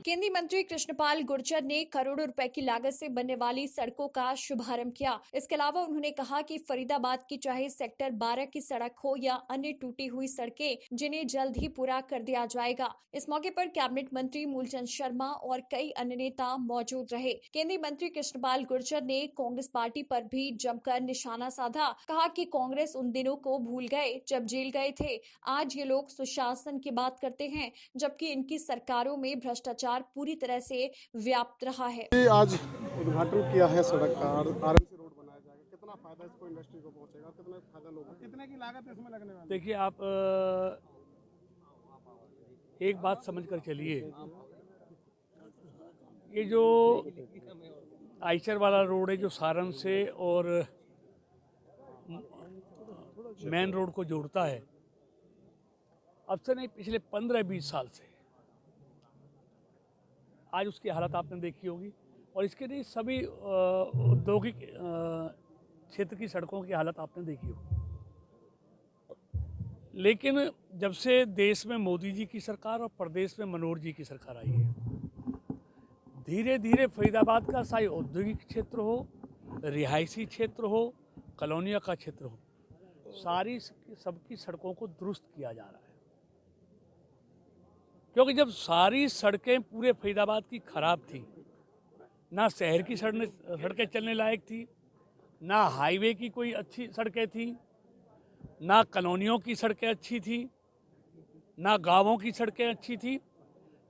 केंद्रीय मंत्री कृष्णपाल गुर्जर ने करोड़ों रुपए की लागत से बनने वाली सड़कों का शुभारंभ किया। इसके अलावा उन्होंने कहा कि फरीदाबाद की चाहे सेक्टर 12 की सड़क हो या अन्य टूटी हुई सड़कें, जिन्हें जल्द ही पूरा कर दिया जाएगा। इस मौके पर कैबिनेट मंत्री मूलचंद शर्मा और कई अन्य नेता मौजूद रहे। केंद्रीय मंत्री कृष्णपाल गुर्जर ने कांग्रेस पार्टी पर भी जमकर निशाना साधा। कहा कि कांग्रेस उन दिनों को भूल गए जब जेल गए थे। आज ये लोग सुशासन की बात करते हैं, जबकि इनकी सरकारों में भ्रष्टाचार पूरी तरह से व्याप्त रहा है। आज उद्घाटन किया है सड़क का, आरएमसी रोड बनाया जाएगा। कितना फायदा इसको इंडस्ट्री को पहुंचेगा, कितना फायदा लोगों को, कितने की लागत इसमें लगने वाली है? देखिए, आप एक बात समझ कर चलिए, ये जो आइचर वाला रोड है जो सारण से और मेन रोड को जोड़ता है, अब से नहीं पिछले 15-20 साल से आज उसकी हालत आपने देखी होगी। और इसके लिए सभी औद्योगिक क्षेत्र की सड़कों की हालत आपने देखी होगी। लेकिन जब से देश में मोदी जी की सरकार और प्रदेश में मनोहर जी की सरकार आई है, धीरे धीरे फरीदाबाद का चाहे औद्योगिक क्षेत्र हो, रिहायशी क्षेत्र हो, कॉलोनियों का क्षेत्र हो, सारी सबकी सड़कों को दुरुस्त किया जा रहा है। क्योंकि जब सारी सड़कें पूरे फरीदाबाद की खराब थी, ना शहर की सड़कें चलने लायक थी, ना हाईवे की कोई अच्छी सड़कें थी, ना कॉलोनियों की सड़कें अच्छी थी, ना गांवों की सड़कें अच्छी थी।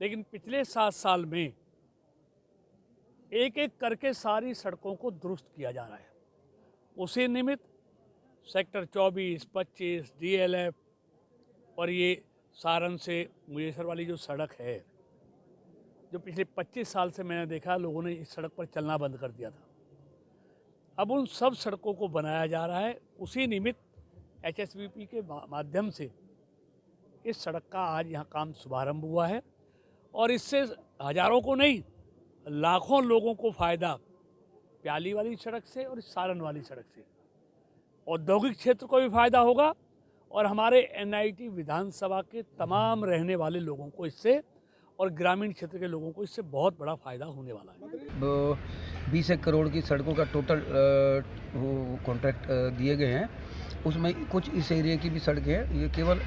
लेकिन पिछले 7 साल में एक एक करके सारी सड़कों को दुरुस्त किया जा रहा है। उसी निमित्त सेक्टर 24, 25, DLF और ये सारण से मुजेसर वाली जो सड़क है, जो पिछले 25 साल से मैंने देखा लोगों ने इस सड़क पर चलना बंद कर दिया था, अब उन सब सड़कों को बनाया जा रहा है। उसी निमित्त HSVP के माध्यम से इस सड़क का आज यहाँ काम शुभारंभ हुआ है और इससे हजारों को नहीं, लाखों लोगों को फ़ायदा प्याली वाली सड़क से और सारण वाली सड़क से। औद्योगिक क्षेत्र को भी फ़ायदा होगा और हमारे NIT विधानसभा के तमाम रहने वाले लोगों को इससे और ग्रामीण क्षेत्र के लोगों को इससे बहुत बड़ा फ़ायदा होने वाला है। 20 करोड़ की सड़कों का टोटल कॉन्ट्रैक्ट दिए गए हैं। उसमें कुछ इस एरिया की भी सड़कें हैं। ये केवल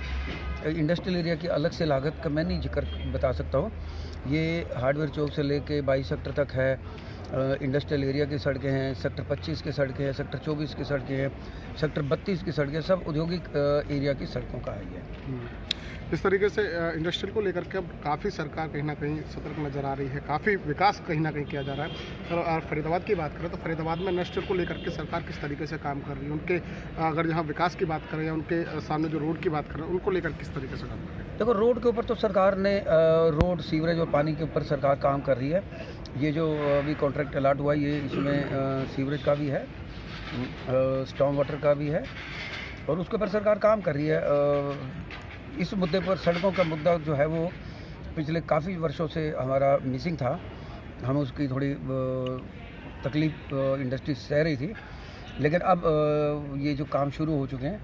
इंडस्ट्रियल एरिया की अलग से लागत का मैं नहीं जिक्र बता सकता हूँ। ये हार्डवेयर चौक से लेके 22 सेक्टर तक है, इंडस्ट्रियल एरिया की सड़कें हैं, सेक्टर 25 की सड़कें हैं, सेक्टर 24 की सड़कें हैं, सेक्टर 32 की सड़कें, सब औद्योगिक एरिया की सड़कों का है ये। इस तरीके से इंडस्ट्रियल को लेकर के अब काफ़ी सरकार कहीं ना कहीं सतर्क नज़र आ रही है, काफ़ी विकास कहीं ना कहीं किया जा रहा है। और फरीदाबाद की बात करें तो फरीदाबाद में इंडस्ट्रियल को लेकर के सरकार किस तरीके से काम कर रही है, उनके अगर यहाँ विकास की बात करें या उनके सामने जो रोड की बात करें उनको लेकर किस तरीके से काम कर रही है? देखो, रोड के ऊपर तो सरकार ने रोड, सीवरेज और पानी के ऊपर सरकार काम कर रही है। ये जो अभी कॉन्ट्रैक्ट अलाट हुआ ये इसमें सीवरेज का भी है, स्टॉर्म वाटर का भी है और उसके ऊपर सरकार काम कर रही है। इस मुद्दे पर सड़कों का मुद्दा जो है वो पिछले काफ़ी वर्षों से हमारा मिसिंग था। हम उसकी थोड़ी तकलीफ इंडस्ट्री सह रही थी, लेकिन अब ये जो काम शुरू हो चुके हैं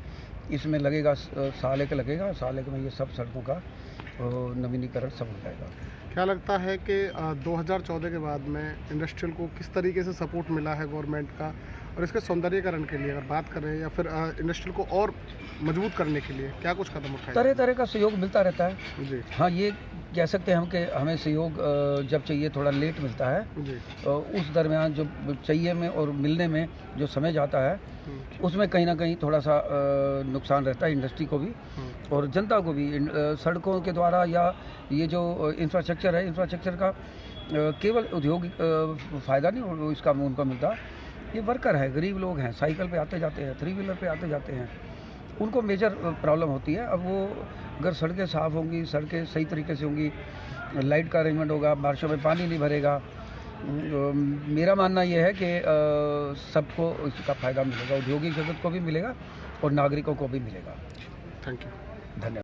इसमें लगेगा साल एक लगेगा, साल एक में ये सब सड़कों का नवीनीकरण सब हो जाएगा। क्या लगता है कि 2014 के बाद में इंडस्ट्रियल को किस तरीके से सपोर्ट मिला है गवर्नमेंट का, और इसके सौंदर्यीकरण के लिए अगर बात करें या फिर इंडस्ट्रियल को और मजबूत करने के लिए क्या कुछ कदम उठाए? तरह तरह का सहयोग मिलता रहता है जी। हाँ, ये कह सकते हैं हम कि हमें सहयोग जब चाहिए थोड़ा लेट मिलता है जी। उस दरमियान जो चाहिए में और मिलने में जो समय जाता है उसमें कहीं ना कहीं थोड़ा सा नुकसान रहता है इंडस्ट्री को भी और जनता को भी। सड़कों के द्वारा या ये जो इंफ्रास्ट्रक्चर है, इंफ्रास्ट्रक्चर का केवल औद्योगिक फ़ायदा नहीं इसका उनको मिलता। ये वर्कर है, गरीब लोग हैं, साइकिल पे आते जाते हैं, 3 व्हीलर पे आते जाते हैं, उनको मेजर प्रॉब्लम होती है। अब वो अगर सड़कें साफ़ होंगी, सड़कें सही तरीके से होंगी, लाइट का अरेंजमेंट होगा, बारिशों में पानी नहीं भरेगा, मेरा मानना ये है कि सबको इसका फ़ायदा मिलेगा, औद्योगिक जगत को भी मिलेगा और नागरिकों को भी मिलेगा। Thank you. धन्यवाद।